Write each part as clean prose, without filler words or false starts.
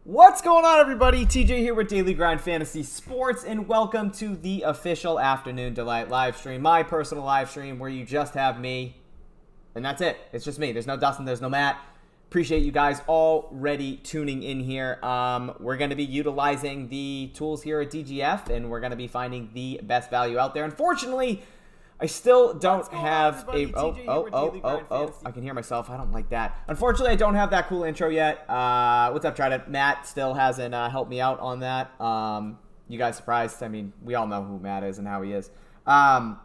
What's going on, everybody? TJ here with Daily Grind Fantasy Sports, and welcome to the official Afternoon Delight live stream, my personal live stream where you just have me, and that's it. It's just me. There's no Dustin, there's no Matt. Appreciate you guys already tuning in here. We're going to be utilizing the tools here at DGF, and we're going to be finding the best value out there. Unfortunately, I still don't have a... I can hear myself. I don't like that. Unfortunately, I don't have that cool intro yet. What's up, Try to... Matt still hasn't helped me out on that. You guys surprised? I mean, we all know who Matt is and how he is. But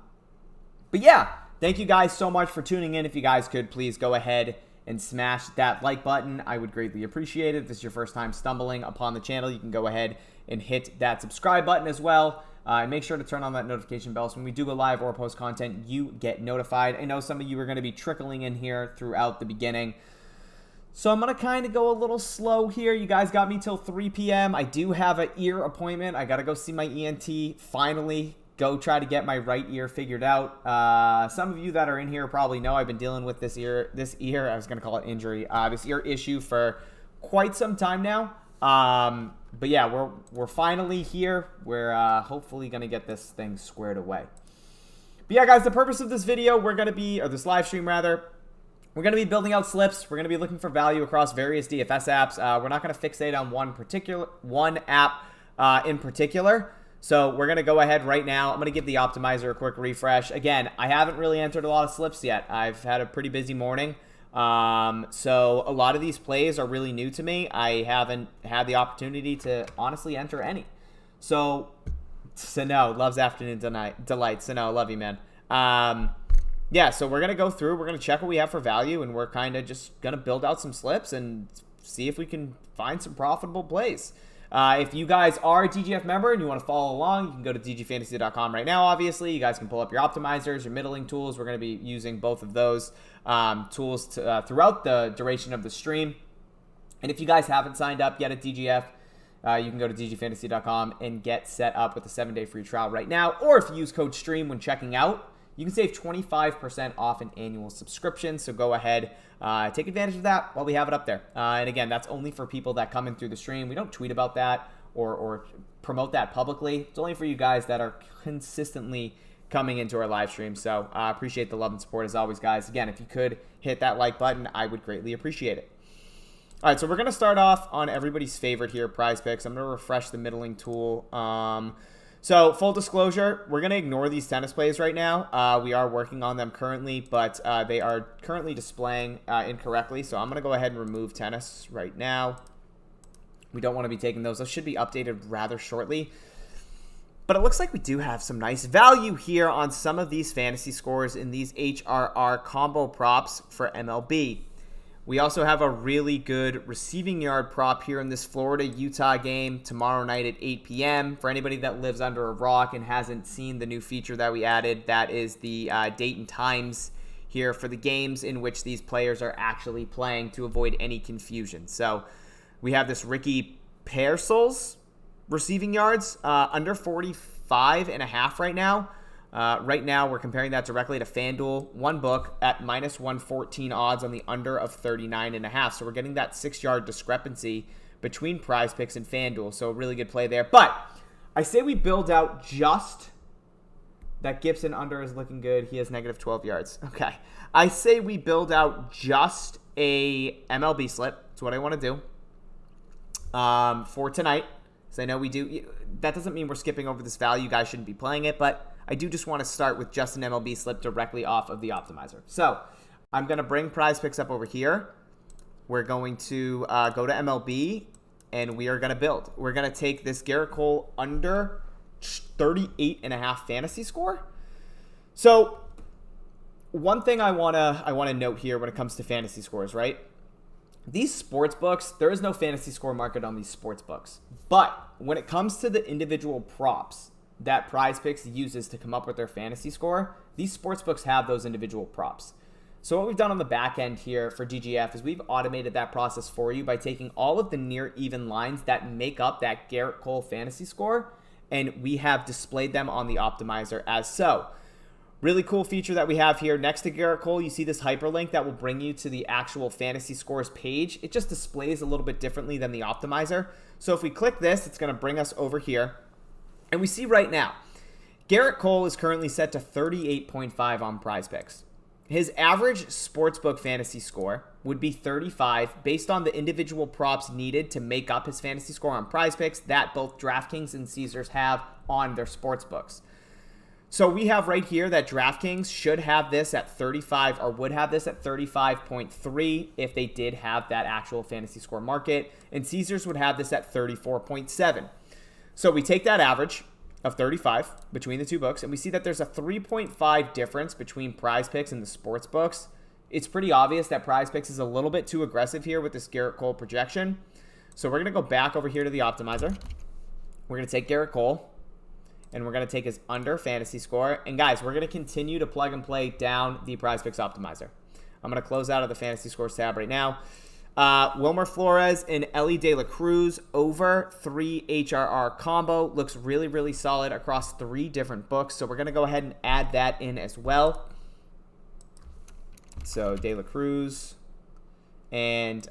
yeah, thank you guys so much for tuning in. If you guys could, please go ahead and smash that like button. I would greatly appreciate it. If this is your first time stumbling upon the channel, you can go ahead and hit that subscribe button as well. And make sure to turn on that notification bell so when we do go live or post content, you get notified. I know some of you are going to be trickling in here throughout the beginning, so I'm going to kind of go a little slow here. You guys got me till 3 p.m. I do have an ear appointment. I got to go see my ENT finally. Go try to get my right ear figured out. Some of you that are in here probably know I've been dealing with this ear, I was going to call it injury, this ear issue for quite some time now. But yeah, we're finally here. We're hopefully going to get this thing squared away. But yeah, guys, the purpose of this video, or this live stream rather, we're going to be building out slips. We're going to be looking for value across various DFS apps. We're not going to fixate on one app in particular. So we're going to go ahead right now. I'm going to give the optimizer a quick refresh. Again, I haven't really entered a lot of slips yet. I've had a pretty busy morning. So a lot of these plays are really new to me. I haven't had the opportunity to honestly enter any. So Sano loves Afternoon Delight. Sano, love you, man. Yeah, so we're going to go through. We're going to check what we have for value, and we're kind of just going to build out some slips and see if we can find some profitable plays. If you guys are a DGF member and you want to follow along, you can go to DGFantasy.com right now, obviously. You guys can pull up your optimizers, your middling tools. We're going to be using both of those tools throughout the duration of the stream. And if you guys haven't signed up yet at DGF, you can go to DGFantasy.com and get set up with a 7-day free trial right now. Or if you use code STREAM when checking out, you can save 25% off an annual subscription. So go ahead, take advantage of that while we have it up there. And again, that's only for people that come in through the stream. We don't tweet about that or promote that publicly. It's only for you guys that are consistently coming into our live stream. So I appreciate the love and support as always, guys. Again, if you could hit that like button, I would greatly appreciate it. All right, so we're going to start off on everybody's favorite here, PrizePicks. I'm going to refresh the middling tool. So full disclosure, we're going to ignore these tennis plays right now. We are working on them currently, but they are currently displaying incorrectly. So I'm going to go ahead and remove tennis right now. We don't want to be taking those. Those should be updated rather shortly. But it looks like we do have some nice value here on some of these fantasy scores in these HRR combo props for MLB. We also have a really good receiving yard prop here in this Florida-Utah game tomorrow night at 8 p.m. For anybody that lives under a rock and hasn't seen the new feature that we added, that is the date and times here for the games in which these players are actually playing to avoid any confusion. So we have this Ricky Parcells receiving yards under 45.5 right now. Right now, we're comparing that directly to FanDuel, one book at -114 odds on the under of 39.5. So we're getting that 6-yard discrepancy between PrizePicks and FanDuel. So a really good play there. But I say we build out just that Gibson under is looking good. He has -12 yards. Okay. I say we build out just a MLB slip. That's what I want to do for tonight. So I know we do. That doesn't mean we're skipping over this value. You guys shouldn't be playing it, but I do just want to start with just an MLB slip directly off of the optimizer. So I'm going to bring PrizePicks up over here. We're going to go to MLB, and we are going to build. We're going to take this Garrett Cole under 38.5 fantasy score. So one thing I want to note here when it comes to fantasy scores, right? These sports books, there is no fantasy score market on these sports books. But when it comes to the individual props that PrizePicks uses to come up with their fantasy score, these sports books have those individual props. So what we've done on the back end here for DGF is we've automated that process for you by taking all of the near even lines that make up that Garrett Cole fantasy score, and we have displayed them on the optimizer as so. Really cool feature that we have here. Next to Garrett Cole, you see this hyperlink that will bring you to the actual fantasy scores page. It just displays a little bit differently than the optimizer. So if we click this, it's going to bring us over here. And we see right now, Garrett Cole is currently set to 38.5 on PrizePicks. His average sportsbook fantasy score would be 35 based on the individual props needed to make up his fantasy score on PrizePicks that both DraftKings and Caesars have on their sportsbooks. So we have right here that DraftKings should have this at 35 or would have this at 35.3 if they did have that actual fantasy score market. And Caesars would have this at 34.7. So we take that average of 35 between the two books, and we see that there's a 3.5 difference between PrizePicks and the sports books. It's pretty obvious that PrizePicks is a little bit too aggressive here with this Garrett Cole projection. So we're going to go back over here to the optimizer. We're going to take Garrett Cole, and we're going to take his under fantasy score. And guys, we're going to continue to plug and play down the PrizePicks optimizer. I'm going to close out of the fantasy scores tab right now. Wilmer Flores and Ellie De La Cruz over 3 HRR combo. Looks really, really solid across 3 different books. So we're going to go ahead and add that in as well. So De La Cruz and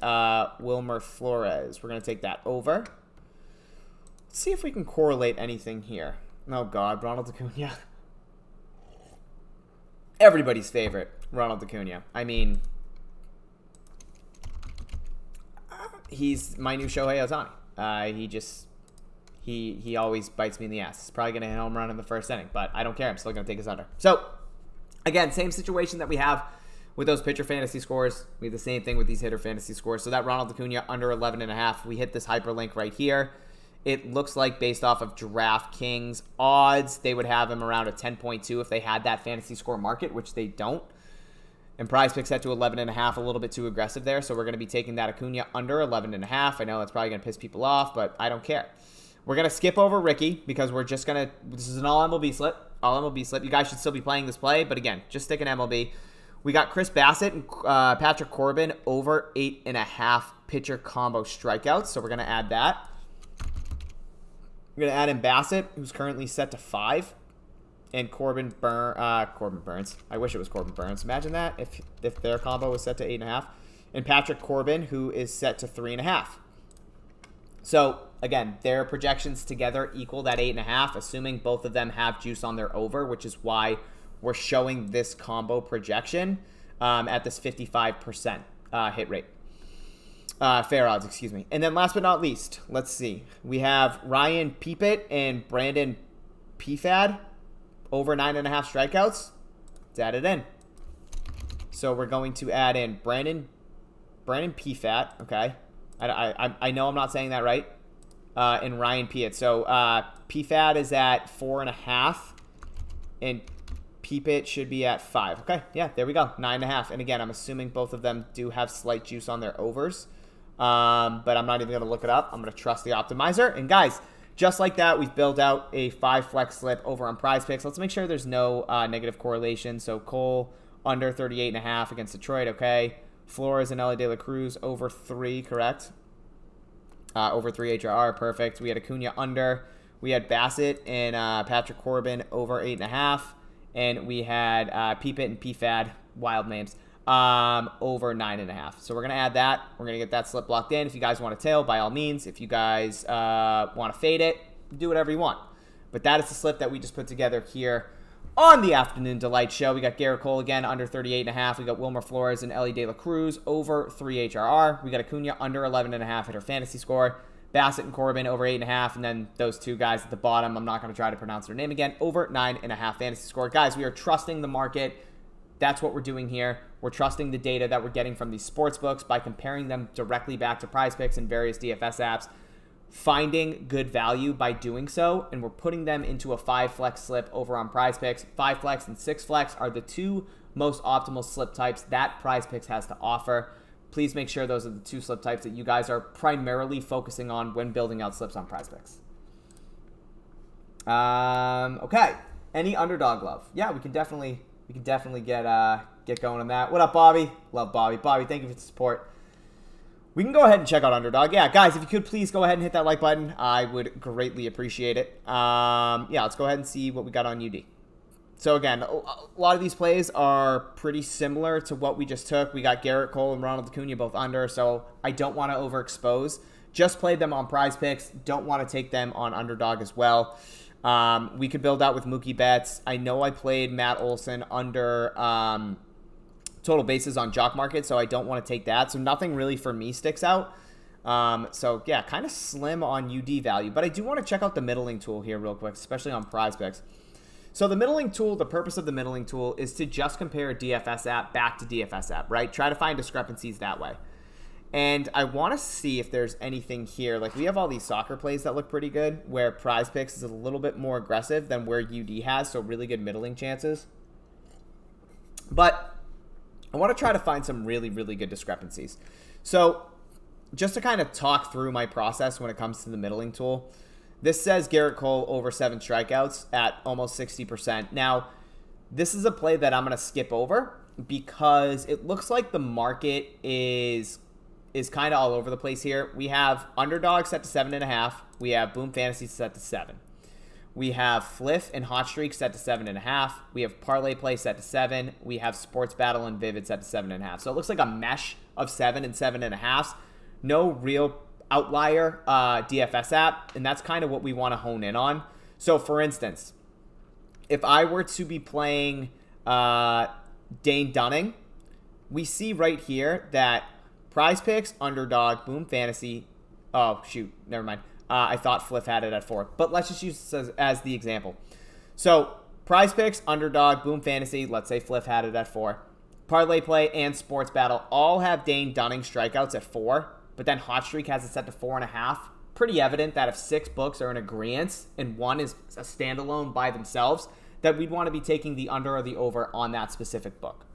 Wilmer Flores. We're going to take that over. Let's see if we can correlate anything here. Oh, God. Ronald Acuna. Everybody's favorite, Ronald Acuna. I mean, he's my new Shohei Ohtani. He always bites me in the ass. He's probably going to hit a home run in the first inning, but I don't care. I'm still going to take his under. So, again, same situation that we have with those pitcher fantasy scores. We have the same thing with these hitter fantasy scores. So that Ronald Acuna under 11.5, we hit this hyperlink right here. It looks like based off of DraftKings odds, they would have him around a 10.2 if they had that fantasy score market, which they don't. And PrizePicks set to 11.5, a little bit too aggressive there. So we're going to be taking that Acuna under 11.5. I know that's probably going to piss people off, but I don't care. We're going to skip over Ricky because we're just going to, this is an all MLB slip. All MLB slip. You guys should still be playing this play, but again, just stick an MLB. We got Chris Bassett and Patrick Corbin over 8.5 pitcher combo strikeouts. So we're going to add that. We're going to add in Bassett, who's currently set to 5. And Corbin Burns. I wish it was Corbin Burns. Imagine that if their combo was set to 8.5. And Patrick Corbin, who is set to 3.5. So, again, their projections together equal that 8.5, assuming both of them have juice on their over, which is why we're showing this combo projection at this 55% hit rate. Fair odds, excuse me. And then last but not least, let's see. We have Ryan Pepiot and Brandon Pfaadt over 9.5 strikeouts. Let's add it in. So we're going to add in Brandon Pfaadt, okay. I know I'm not saying that right. And Ryan Pepiot. So Pfaadt is at 4.5, and Pepiot should be at 5. Okay, yeah, there we go, 9.5. And again, I'm assuming both of them do have slight juice on their overs. But I'm not even going to look it up. I'm going to trust the optimizer. And guys, just like that, we've built out a 5 flex slip over on PrizePicks. Let's make sure there's no negative correlation. So Cole under 38.5 against Detroit, okay. Flores and Ellie De La Cruz over 3, correct? Over 3 HRR, perfect. We had Acuna under. We had Bassett and Patrick Corbin over 8.5. And we had Pepiot and Pfaadt, wild names, over 9.5. So we're going to add that. We're going to get that slip locked in. If you guys want to tail, by all means. If you guys want to fade it, do whatever you want. But that is the slip that we just put together here on the Afternoon Delight Show. We got Garrett Cole again under 38.5. We got Wilmer Flores and Ellie De La Cruz over 3 HRR. We got Acuna under 11.5 hitter fantasy score. Bassett and Corbin over 8.5. And then those two guys at the bottom, I'm not going to try to pronounce their name again, over 9.5 fantasy score. Guys, we are trusting the market. That's what we're doing here. We're trusting the data that we're getting from these sports books by comparing them directly back to PrizePicks and various DFS apps, finding good value by doing so, and we're putting them into a 5 flex slip over on PrizePicks. 5 flex and 6 flex are the two most optimal slip types that PrizePicks has to offer. Please make sure those are the 2 slip types that you guys are primarily focusing on when building out slips on PrizePicks. Okay. Any underdog love? Yeah, we can definitely get going on that. What up, Bobby? Love Bobby. Bobby, thank you for the support. We can go ahead and check out Underdog. Yeah, guys, if you could please go ahead and hit that like button, I would greatly appreciate it. Yeah, let's go ahead and see what we got on UD. So again, a lot of these plays are pretty similar to what we just took. We got Garrett Cole and Ronald Acuna both under, so I don't want to overexpose. Just played them on PrizePicks. Don't want to take them on underdog as well. We could build out with Mookie Betts. I know I played Matt Olson under total bases on Jock Market, so I don't want to take that. So nothing really for me sticks out. So yeah, kind of slim on UD value, but I do want to check out the middling tool here real quick, especially on PrizePicks. So the middling tool, the purpose of the middling tool is to just compare a DFS app back to DFS app, right? Try to find discrepancies that way. And I want to see if there's anything here. Like we have all these soccer plays that look pretty good where PrizePicks is a little bit more aggressive than where UD has, so really good middling chances. But I want to try to find some really, really good discrepancies. So just to kind of talk through my process when it comes to the middling tool, this says Garrett Cole over 7 strikeouts at almost 60%. Now, this is a play that I'm going to skip over because it looks like the market is kind of all over the place here. We have underdog set to 7.5. We have Boom Fantasy set to 7. We have Fliff and Hot Streak set to 7.5. We have Parlay Play set to 7. We have SportsBattle and Vivid set to 7.5. So it looks like a mesh of 7 and 7.5. No real outlier DFS app, and that's kind of what we want to hone in on. So for instance, if I were to be playing Dane Dunning, we see right here that PrizePicks, underdog, Boom Fantasy. Oh, shoot. Never mind. I thought Fliff had it at 4, but let's just use this as the example. So PrizePicks, underdog, Boom Fantasy. Let's say Fliff had it at 4. Parlay Play and SportsBattle all have Dane Dunning strikeouts at 4. But then Hot Streak has it set to 4.5. Pretty evident that if 6 books are in agreement and one is a standalone by themselves, that we'd want to be taking the under or the over on that specific book.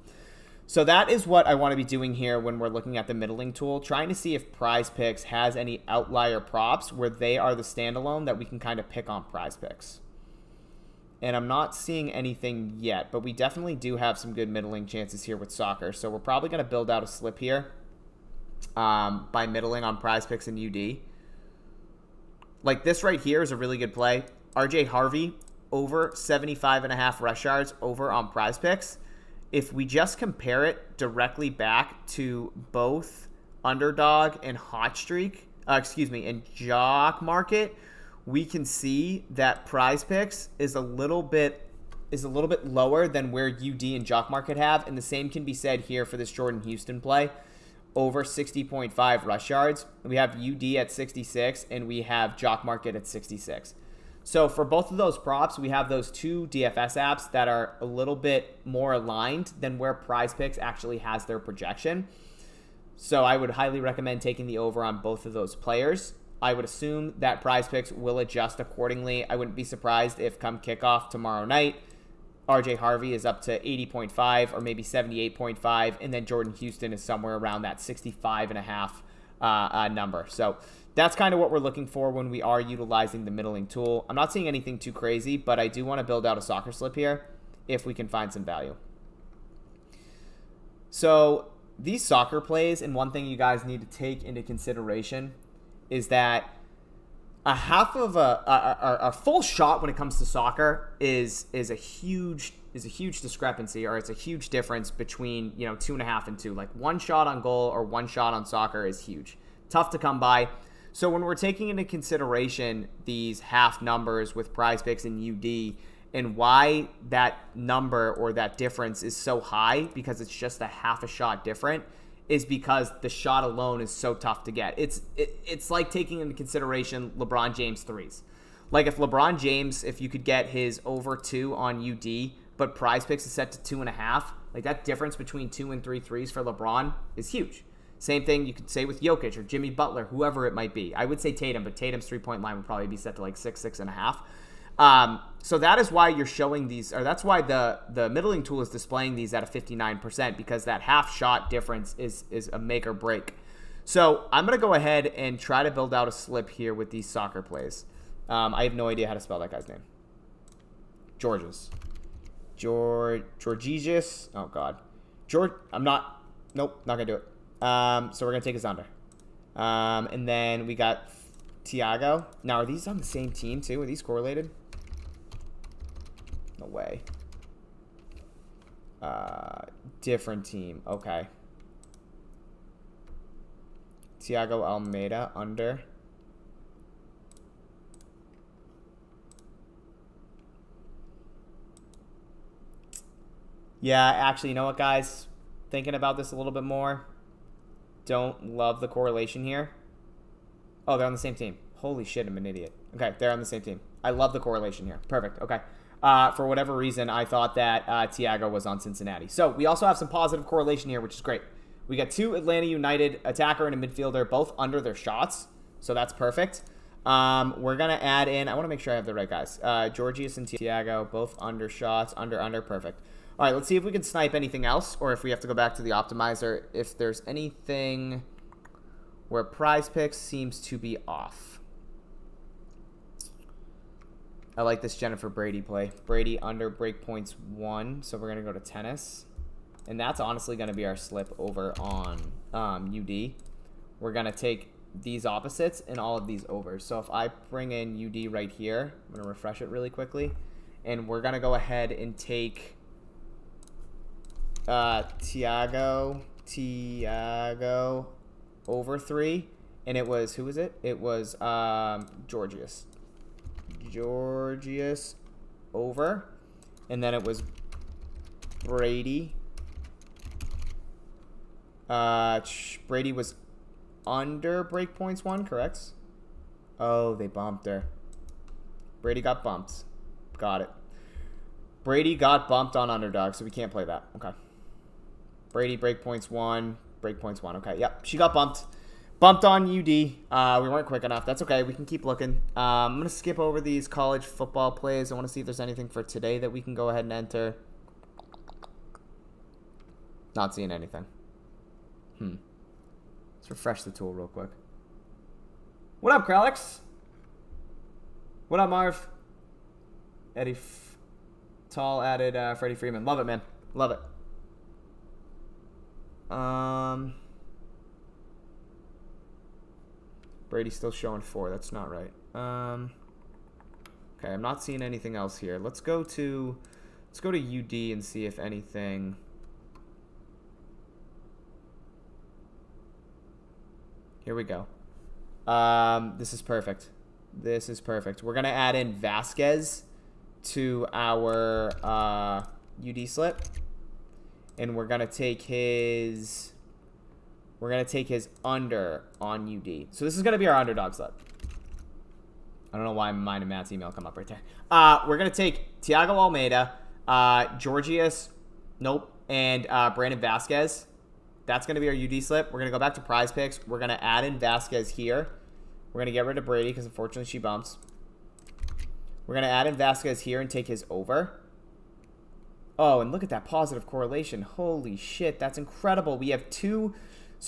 So that is what I want to be doing here when we're looking at the middling tool, trying to see if PrizePicks has any outlier props where they are the standalone that we can kind of pick on PrizePicks. And I'm not seeing anything yet, but we definitely do have some good middling chances here with soccer. So we're probably going to build out a slip here. By middling on PrizePicks and UD. Like this right here is a really good play. RJ Harvey over 75.5 rush yards over on PrizePicks. If we just compare it directly back to both underdog and Hot Streak, and Jock Market, we can see that PrizePicks is a little bit lower than where UD and Jock Market have, and the same can be said here for this Jordan Houston play. Over 60.5 rush yards. We have UD at 66, and we have Jock Market at 66. So for both of those props, we have those two DFS apps that are a little bit more aligned than where PrizePicks actually has their projection. So I would highly recommend taking the over on both of those players. I would assume that PrizePicks will adjust accordingly. I wouldn't be surprised if come kickoff tomorrow night, RJ Harvey is up to 80.5 or maybe 78.5, and then Jordan Houston is somewhere around that 65.5 number. So that's kind of what we're looking for when we are utilizing the middling tool. I'm not seeing anything too crazy, but I do want to build out a soccer slip here if we can find some value. So these soccer plays, and one thing you guys need to take into consideration is that a half of a full shot when it comes to soccer is a huge discrepancy, or it's a huge difference between 2.5 and 2. Like one shot on goal or one shot on soccer is huge, tough to come by. So when we're taking into consideration these half numbers with PrizePicks and UD, and why that number or that difference is so high, because it's just a half a shot different, is because the shot alone is so tough to get. It's like taking into consideration LeBron James threes. Like if LeBron James, if you could get his over 2 on UD, but PrizePicks is set to 2.5, like that difference between 2 and 3 threes for LeBron is huge. Same thing you could say with Jokic or Jimmy Butler, whoever it might be. I would say Tatum, but Tatum's 3-point line would probably be set to like 6, 6.5. So that is why you're showing these, or that's why the middling tool is displaying these at a 59%, because that half shot difference is a make or break. So I'm going to go ahead and try to build out a slip here with these soccer plays. I have no idea how to spell that guy's name. Georges. Georgius. Oh, God. Nope, not going to do it. So we're going to take his under. And then we got Thiago. Now, are these on the same team, too? Are these correlated? No way. Different team. Okay. Thiago Almeida under. Yeah, actually, you know what, guys? Thinking about this a little bit more. Don't love the correlation here. Oh, they're on the same team. Holy shit, I'm an idiot. Okay, they're on the same team. I love the correlation here. Perfect. Okay. For whatever reason, I thought that Thiago was on Cincinnati. So we also have some positive correlation here, which is great. We got 2 Atlanta United attacker and a midfielder, both under their shots. So that's perfect. We're going to add in, I want to make sure I have the right guys. Georgius and Thiago, both under shots, under, perfect. All right, let's see if we can snipe anything else, or if we have to go back to the optimizer. If there's anything where PrizePicks seems to be off. I like this Jennifer Brady play. Brady under breakpoints 1, so we're going to go to tennis. And that's honestly going to be our slip over on UD. We're going to take these opposites and all of these overs. So if I bring in UD right here, I'm going to refresh it really quickly. And we're going to go ahead and take Thiago over 3. And it was, who was it? It was Georgius over. And then it was Brady. Brady was under breakpoints 1, correct? Oh, they bumped her. Brady got bumped. Got it. Brady got bumped on underdog, so we can't play that. Okay. Brady breakpoints 1. Okay, yep. She got bumped. Bumped on UD. We weren't quick enough. That's okay. We can keep looking. I'm going to skip over these college football plays. I want to see if there's anything for today that we can go ahead and enter. Not seeing anything. Let's refresh the tool real quick. What up, Kralex? What up, Marv? Eddie Tall added Freddie Freeman. Love it, man. Love it. Brady's still showing 4. That's not right. Okay, I'm not seeing anything else here. Let's go to UD and see if anything. Here we go. This is perfect. This is perfect. We're gonna add in Vasquez to our UD slip, and we're gonna take his under on UD. So this is gonna be our underdog slip. I don't know why mine and Matt's email come up right there. We're gonna take Thiago Almeida, Georgius, nope, and Brandon Vasquez. That's going to be our UD slip. We're going to go back to PrizePicks. We're going to add in Vasquez here. We're going to get rid of Brady because unfortunately she bumps. We're going to add in Vasquez here and take his over. Oh, and look at that positive correlation. Holy shit, that's incredible. We have two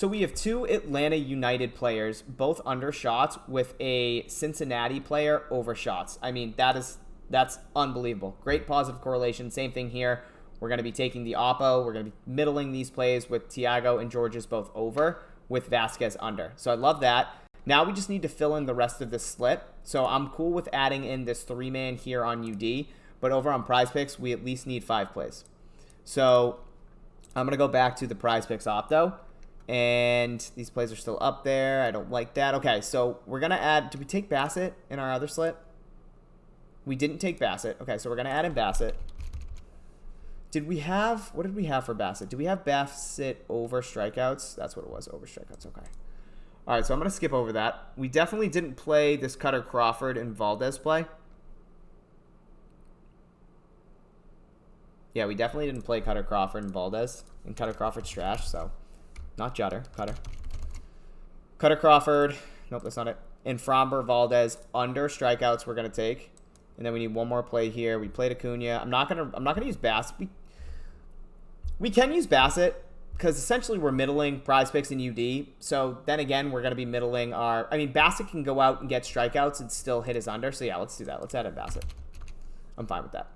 Atlanta United players, both under shots, with a Cincinnati player over shots. I mean, that's unbelievable. Great positive correlation. Same thing here. We're going to be taking the oppo. We're going to be middling these plays with Thiago and Georges both over, with Vasquez under. So I love that. Now we just need to fill in the rest of this slip. So I'm cool with adding in this 3-man here on UD, but over on PrizePicks, we at least need 5 plays. So I'm going to go back to the PrizePicks opto, and these plays are still up there. I don't like that. Okay, so we're going to add, did we take Bassett in our other slip? We didn't take Bassett. Okay, so we're going to add in Bassett. What did we have for Bassett? Did we have Bassett over strikeouts? That's what it was, over strikeouts. Okay. All right, so I'm going to skip over that. We definitely didn't play this Cutter Crawford and Valdez play. Yeah, we definitely didn't play Cutter Crawford and Valdez. And Cutter Crawford's trash, so not Jutter, Cutter. Cutter Crawford. Nope, that's not it. And Fromber, Valdez, under strikeouts we're going to take. And then we need one more play here. We played Acuna. I'm not gonna use Bassett. We can use Bassett because essentially we're middling PrizePicks and UD. So then again, we're gonna be middling our. I mean, Bassett can go out and get strikeouts and still hit his under. So yeah, let's do that. Let's add in Bassett. I'm fine with that.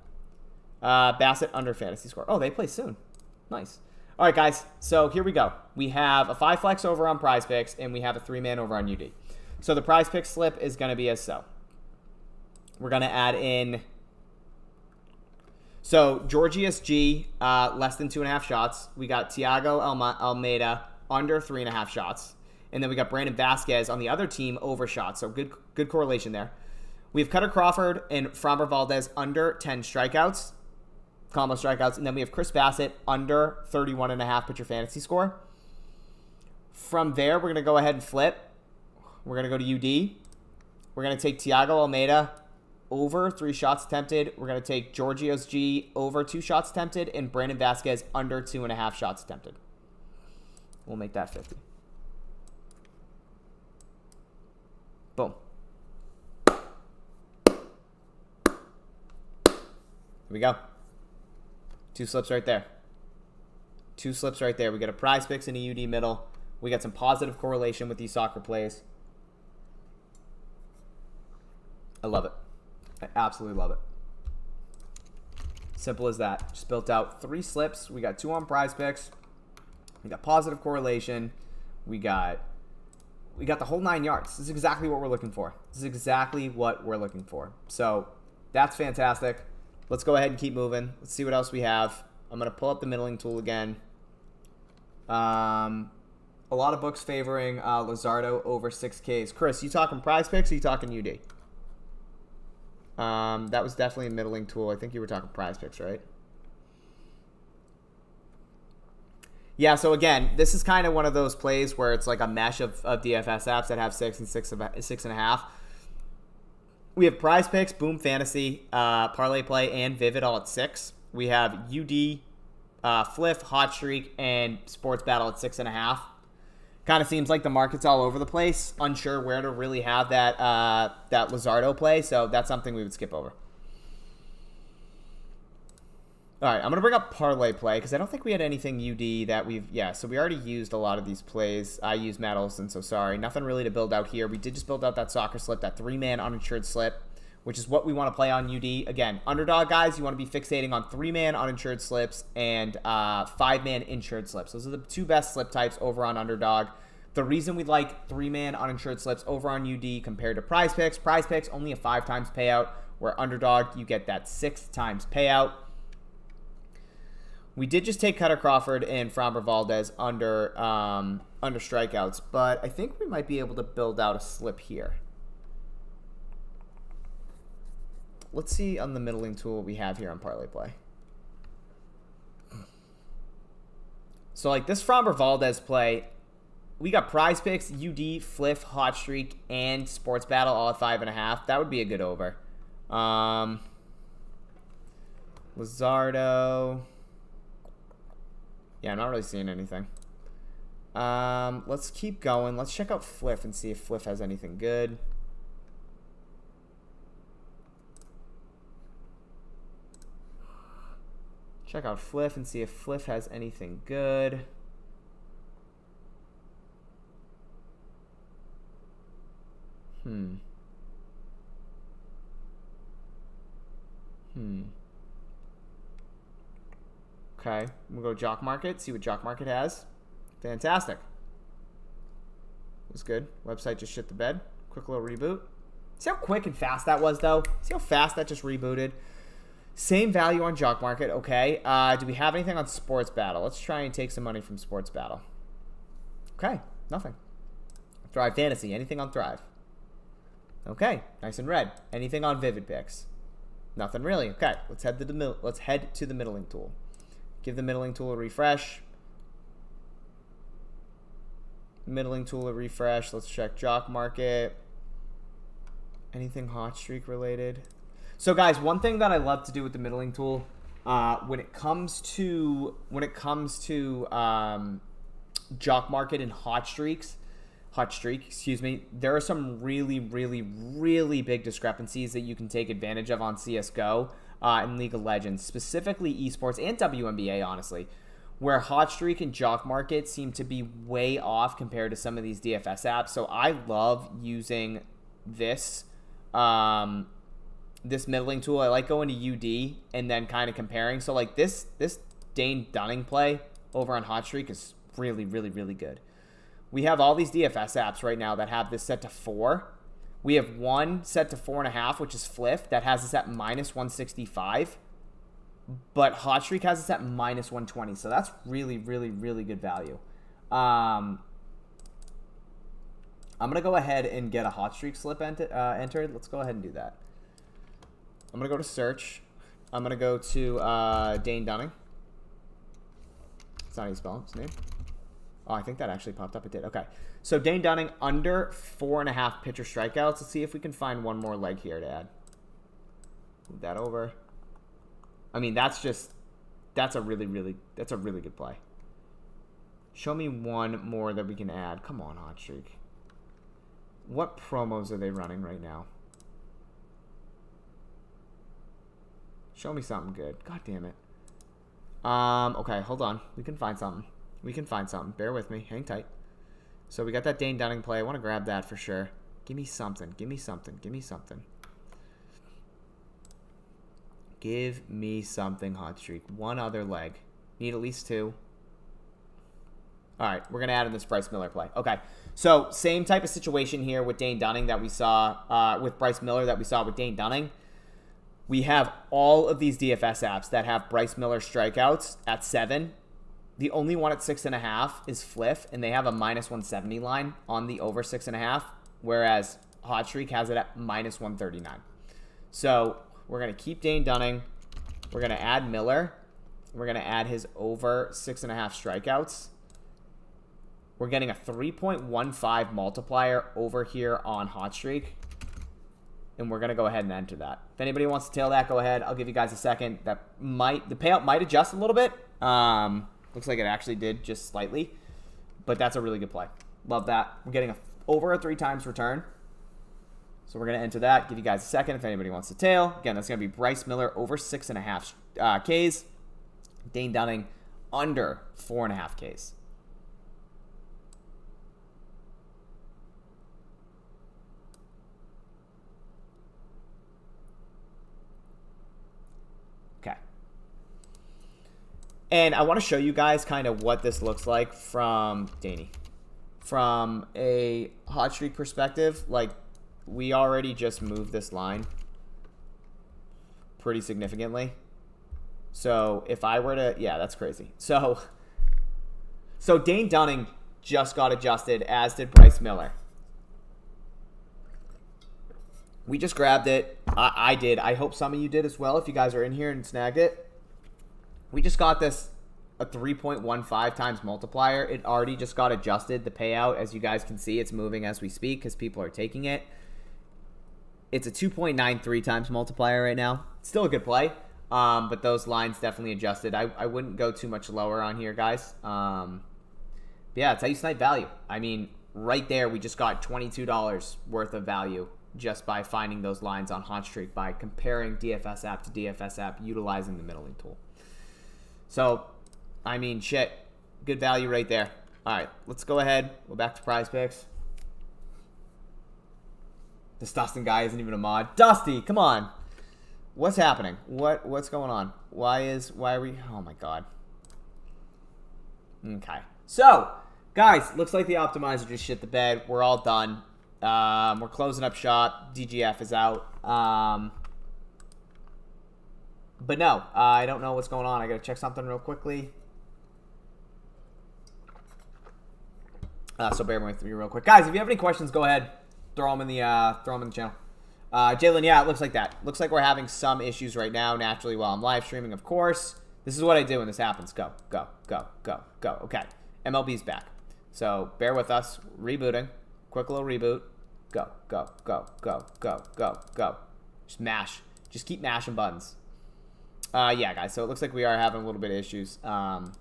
Bassett under fantasy score. Oh, they play soon. Nice. All right, guys. So here we go. We have a 5 flex over on PrizePicks and we have a 3-man over on UD. So the PrizePicks slip is gonna be as so. We're going to add in. So Georgios G, less than 2.5 shots. We got Thiago Almeida under 3.5 shots. And then we got Brandon Vasquez on the other team over shots. So good correlation there. We have Cutter Crawford and Framber Valdez under 10 strikeouts, combo strikeouts. And then we have Chris Bassett under 31.5 pitcher fantasy score. From there, we're going to go ahead and flip. We're going to go to UD. We're going to take Thiago Almeida over 3 shots attempted. We're going to take Georgios G over 2 shots attempted and Brandon Vasquez under 2.5 shots attempted. We'll make that 50. Boom. Here we go. 2 slips right there. 2 slips right there. We got a PrizePicks and a UD middle. We got some positive correlation with these soccer plays. I love it. I absolutely love it. Simple as that. Just built out 3 slips. We got 2 on PrizePicks. We got positive correlation. We got the whole 9 yards. This is exactly what we're looking for. This is exactly what we're looking for. So that's fantastic. Let's go ahead and keep moving. Let's see what else we have. I'm going to pull up the middling tool again. A lot of books favoring Luzardo over 6Ks. Chris, you talking PrizePicks or you talking UD? That was definitely a middling tool. I think you were talking PrizePicks, right? Yeah, so again, this is kind of one of those plays where it's like a mesh of DFS apps that have 6 and 6.5. We have PrizePicks, Boom Fantasy, Parlay Play, and Vivid all at 6. We have UD, Fliff, Hot Streak, and SportsBattle at 6.5. Kind of seems like the market's all over the place, unsure where to really have that Luzardo play, so that's something we would skip over. All right, I'm going to bring up Parlay Play because I don't think we had anything UD that so we already used a lot of these plays. I used Matt Olson, so sorry. Nothing really to build out here. We did just build out that soccer slip, that 3-man uninsured slip, which is what we want to play on UD. Again, underdog guys, you want to be fixating on 3-man uninsured slips and 5-man insured slips. Those are the 2 best slip types over on underdog. The reason we like 3-man uninsured slips over on UD compared to PrizePicks only a 5 times payout, where underdog you get that 6 times payout. We did just take Cutter Crawford and Framber Valdez under strikeouts, but I think we might be able to build out a slip here. Let's see on the middling tool what we have here on Parlay Play. So like this Framber Valdez play, we got PrizePicks, UD, Fliff, Hot Streak, and SportsBattle all at 5.5. That would be a good over. Luzardo. Yeah, I'm not really seeing anything. Let's keep going. Let's check out Fliff and see if Fliff has anything good. Check out Fliff and see if Fliff has anything good. Okay, we'll go Jock Market, see what Jock Market has. Fantastic. Was good. Website just shit the bed. Quick little reboot. See how quick and fast that was, though? See how fast that just rebooted? Same value on Jock Market, okay. Do we have anything on SportsBattle? Let's try and take some money from SportsBattle. Okay, nothing. Thrive Fantasy, anything on Thrive? Okay, nice and red. Anything on Vivid Picks? Nothing really. Okay, let's head to the middling tool. Give the middling tool a refresh. Middling tool a refresh. Let's check Jock Market. Anything Hot Streak related? So guys, one thing that I love to do with the middling tool, when it comes to Jock Market and Hot Streak, there are some really big discrepancies that you can take advantage of on CSGO and League of Legends, specifically esports and WNBA, honestly, where Hot Streak and Jock Market seem to be way off compared to some of these DFS apps. So I love using this this middling tool. I like going to UD and then kind of comparing. So like this Dane Dunning play over on Hot Streak is really good. We have all these DFS apps right now that have this set to 4. We have one set to 4.5, which is Fliff, that has this at -165. but Hot Streak has us at minus 120, so that's really, really, really good value. I'm going to go ahead and get a Hot Streak slip entered. Let's go ahead and do that. I'm going to go to search. I'm going to go to Dane Dunning. It's not how you spell his name. Oh, I think that actually popped up. It did. Okay. So Dane Dunning under 4.5 pitcher strikeouts. Let's see if we can find one more leg here to add. Move that over. I mean, that's a really good play. Show me one more that we can add. Come on, Hot Streak. What promos are they running right now? Show me something good. God damn it. Okay, hold on. We can find something. Bear with me. Hang tight. So we got that Dane Dunning play. I want to grab that for sure. Give me something. Give me something, Hot Streak. One other leg. Need at least two. All right, we're going to add in this Bryce Miller play. Okay, so same type of situation here with Dane Dunning that we saw with Bryce Miller that we saw with Dane Dunning. We have all of these DFS apps that have Bryce Miller strikeouts at 7. The only one at 6.5 is Fliff, and they have a minus 170 line on the over 6.5, whereas Hot Streak has it at minus 139. So we're going to keep Dane Dunning. We're going to add Miller. We're going to add his over 6.5 strikeouts. We're getting a 3.15 multiplier over here on Hot Streak. And we're going to go ahead and enter that. If anybody wants to tail that, go ahead. I'll give you guys a second. The payout might adjust a little bit. Looks like it actually did just slightly. But that's a really good play. Love that. We're getting over a 3 times return. So we're going to enter that. Give you guys a second if anybody wants to tail. Again, that's going to be Bryce Miller over 6.5 Ks. Dane Dunning under 4.5 Ks. Okay. And I want to show you guys kind of what this looks like from Danny. From a Hot Streak perspective, like, we already just moved this line pretty significantly. So if I were to, yeah, that's crazy. So Dane Dunning just got adjusted, as did Bryce Miller. We just grabbed it. I did. I hope some of you did as well if you guys are in here and snagged it. We just got this a 3.15 times multiplier. It already just got adjusted. The payout, as you guys can see, it's moving as we speak because people are taking it. It's a 2.93 times multiplier right now. Still a good play, but those lines definitely adjusted. I wouldn't go too much lower on here, guys. Yeah, that's how you snipe value. I mean, right there, we just got $22 worth of value just by finding those lines on Hot Streak by comparing DFS app to DFS app, utilizing the middling tool. So, I mean, shit, good value right there. All right, let's go ahead. Go back to PrizePicks. This Dustin guy isn't even a mod. Dusty, come on. What's happening? What's going on? Why are we? Oh my god. Okay. So, guys, looks like the optimizer just shit the bed. We're all done. We're closing up shop. DGF is out. But no, I don't know what's going on. I gotta check something real quickly. So bear with me real quick, guys. If you have any questions, go ahead. Throw them in the channel. Jalen, yeah, it looks like that. Looks like we're having some issues right now, naturally, while I'm live streaming, of course. This is what I do when this happens. Go, go, go, go, go. Okay, MLB's back. So bear with us. Rebooting. Quick little reboot. Go, go, go, go, go, go, go. Just mash. Just keep mashing buttons. Yeah, guys, so it looks like we are having a little bit of issues. Don't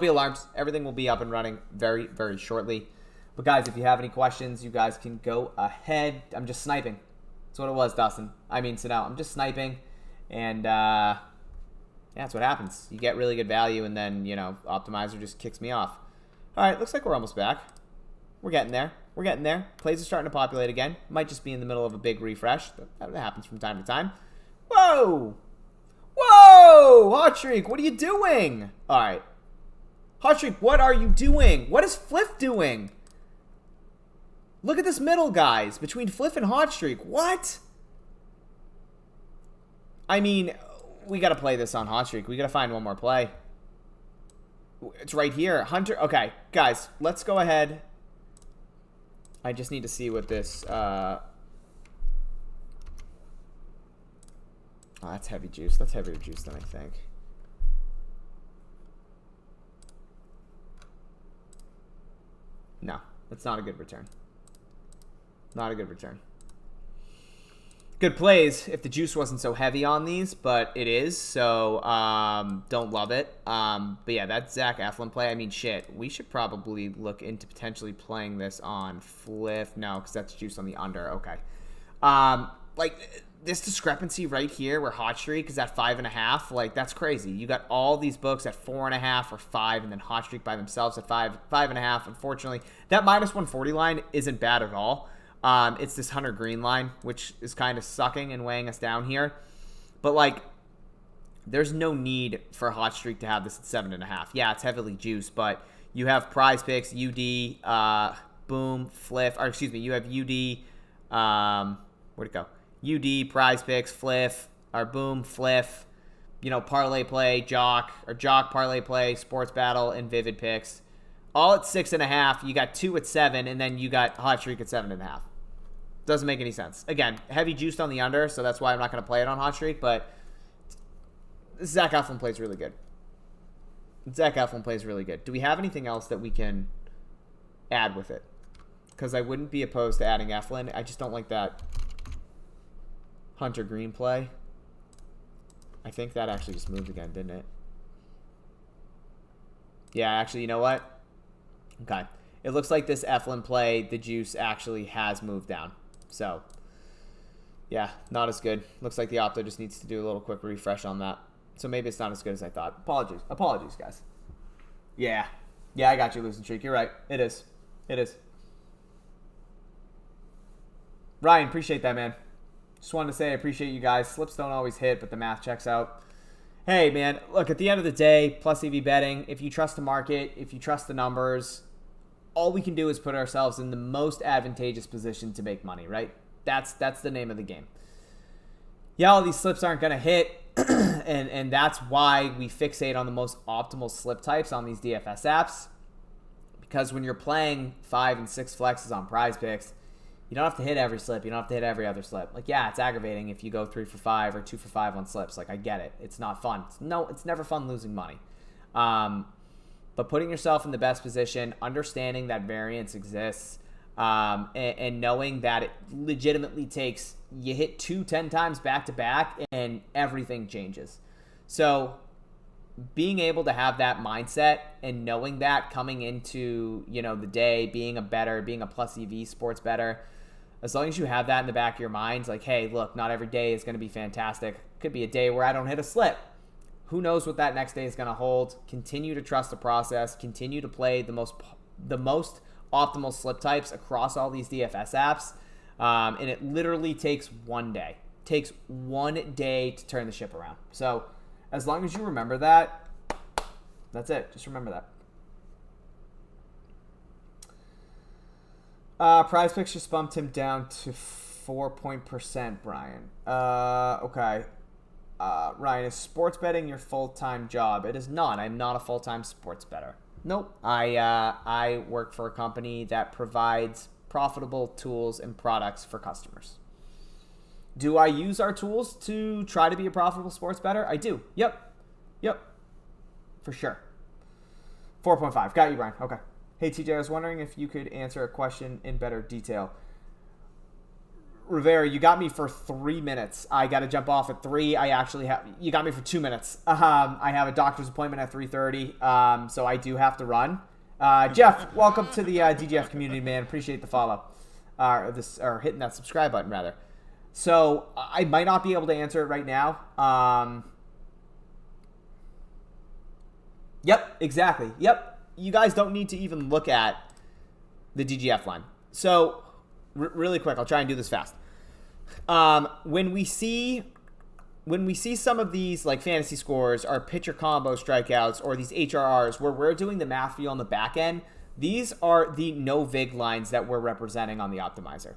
be alarmed. Everything will be up and running very, very shortly. But, guys, if you have any questions, you guys can go ahead. I'm just sniping. That's what it was, Dustin. I mean, so now I'm just sniping. And, yeah, that's what happens. You get really good value, and then, you know, Optimizer just kicks me off. All right, looks like we're almost back. We're getting there. We're getting there. Plays are starting to populate again. Might just be in the middle of a big refresh. That happens from time to time. Whoa! Whoa! Hot Streak, what are you doing? All right. Hot Streak, what are you doing? What is Fliff doing? Look at this middle, guys. Between Fliff and Hot Streak. What? I mean, we got to play this on hot streak. We got to find one more play. It's right here. Hunter. Okay, guys, let's go ahead. I just need to see what this... oh, that's heavy juice. That's heavier juice than I think. No, that's not a good return. Not a good return. Good plays if the juice wasn't so heavy on these, but it is, so don't love it. But yeah, that Zach Eflin play, I mean, shit, we should probably look into potentially playing this on Fliff. No, because that's juice on the under. Okay. Like, this discrepancy right here where Hot Streak is at 5.5, like, that's crazy. You got all these books at 4.5 or 5, and then Hot Streak by themselves at 5.5. Unfortunately, that minus 140 line isn't bad at all. It's this Hunter Green line, which is kind of sucking and weighing us down here. But, like, there's no need for Hot Streak to have this at 7.5. Yeah, it's heavily juiced, but you have PrizePicks, UD, Boom, Fliff, or excuse me, you have UD, where'd it go? UD, PrizePicks, Fliff, or Boom, Fliff, you know, Parlay Play, Jock, or Jock, Parlay Play, SportsBattle, and Vivid Picks. All at 6.5. You got 2 at 7, and then you got Hot Streak at 7.5. Doesn't make any sense. Again, heavy juiced on the under, so that's why I'm not going to play it on Hot Streak, but Zach Eflin plays really good. Zach Eflin plays really good. Do we have anything else that we can add with it? Because I wouldn't be opposed to adding Eflin. I just don't like that Hunter Green play. I think that actually just moved again, didn't it? Yeah, actually, you know what? Okay. It looks like this Eflin play, the juice actually has moved down. So, yeah, not as good. Looks like the Opto just needs to do a little quick refresh on that. So maybe it's not as good as I thought. Apologies. Apologies, guys. Yeah. Yeah, I got you, losing streak. You're right. It is. It is. Ryan, appreciate that, man. Just wanted to say I appreciate you guys. Slips don't always hit, but the math checks out. Hey, man, look, at the end of the day, plus EV betting, if you trust the market, if you trust the numbers, all we can do is put ourselves in the most advantageous position to make money, right? That's the name of the game. Yeah, all these slips aren't going to hit, and that's why we fixate on the most optimal slip types on these DFS apps, because when you're playing 5 and 6 flexes on PrizePicks, you don't have to hit every slip. You don't have to hit every other slip. Like, yeah, it's aggravating if you go 3 for 5 or 2 for 5 on slips. Like, I get it. It's not fun. It's never fun losing money. But putting yourself in the best position, understanding that variance exists, and knowing that it legitimately takes, you hit 10 times back-to-back, and everything changes. So being able to have that mindset and knowing that coming into, you know, the day, being a bettor, being a plus EV sports bettor, as long as you have that in the back of your mind, like, hey, look, not every day is going to be fantastic. Could be a day where I don't hit a slip. Who knows what that next day is going to hold? Continue to trust the process. Continue to play the most optimal slip types across all these DFS apps. And it literally takes one day. It takes one day to turn the ship around. So as long as you remember that, that's it. Just remember that. PrizePicks just bumped him down to 4%, Brian. Okay. Ryan, is sports betting your full-time job? It is not. I'm not a full-time sports bettor. Nope. I work for a company that provides profitable tools and products for customers. Do I use our tools to try to be a profitable sports bettor? I do. Yep. For sure. 4.5. Got you, Brian. Okay. Hey, TJ, I was wondering if you could answer a question in better detail. Rivera, you got me for 3 minutes. I got to jump off at 3. You got me for 2 minutes. I have a doctor's appointment at 3:30, so I do have to run. Jeff, welcome to the DGF community, man. Appreciate the follow. Or hitting that subscribe button, rather. So I might not be able to answer it right now. Yep, exactly. Yep. You guys don't need to even look at the DGF line. So really quick, I'll try and do this fast. When we see some of these like fantasy scores or pitcher combo strikeouts or these HRRs where we're doing the math for you on the back end, these are the no vig lines that we're representing on the optimizer.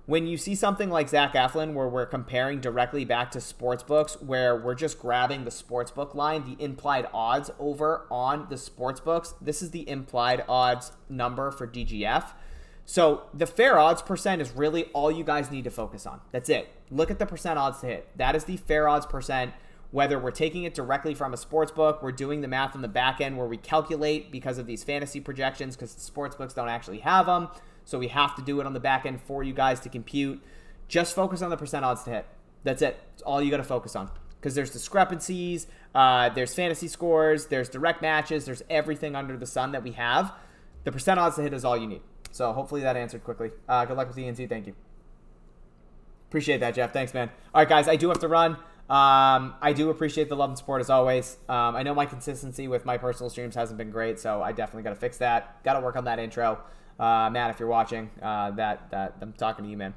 when you see something like Zach Eflin where we're comparing directly back to sportsbooks, where we're just grabbing the sportsbook line, the implied odds over on the sportsbooks, this is the implied odds number for DGF. So the fair odds percent is really all you guys need to focus on. That's it. Look at the percent odds to hit. That is the fair odds percent. Whether we're taking it directly from a sports book, we're doing the math on the back end where we calculate because of these fantasy projections, because the sports books don't actually have them. So we have to do it on the back end for you guys to compute. Just focus on the percent odds to hit. That's it. It's all you got to focus on. Because there's discrepancies, there's fantasy scores, there's direct matches, there's everything under the sun that we have. The percent odds to hit is all you need. So hopefully that answered quickly. Good luck with the ENC. Thank you. Appreciate that, Jeff. Thanks, man. All right, guys, I do have to run. I do appreciate the love and support as always. I know my consistency with my personal streams hasn't been great, so I definitely got to fix that. Got to work on that intro. Matt, if you're watching, that I'm talking to you, man.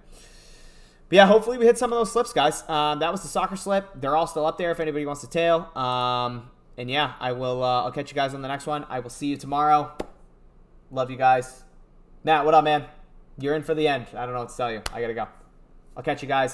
But yeah, hopefully we hit some of those slips, guys. That was the soccer slip. They're all still up there if anybody wants to tail. And yeah, I will. I'll catch you guys on the next one. I will see you tomorrow. Love you guys. Matt, what up, man? You're in for the end. I don't know what to tell you. I gotta go. I'll catch you guys.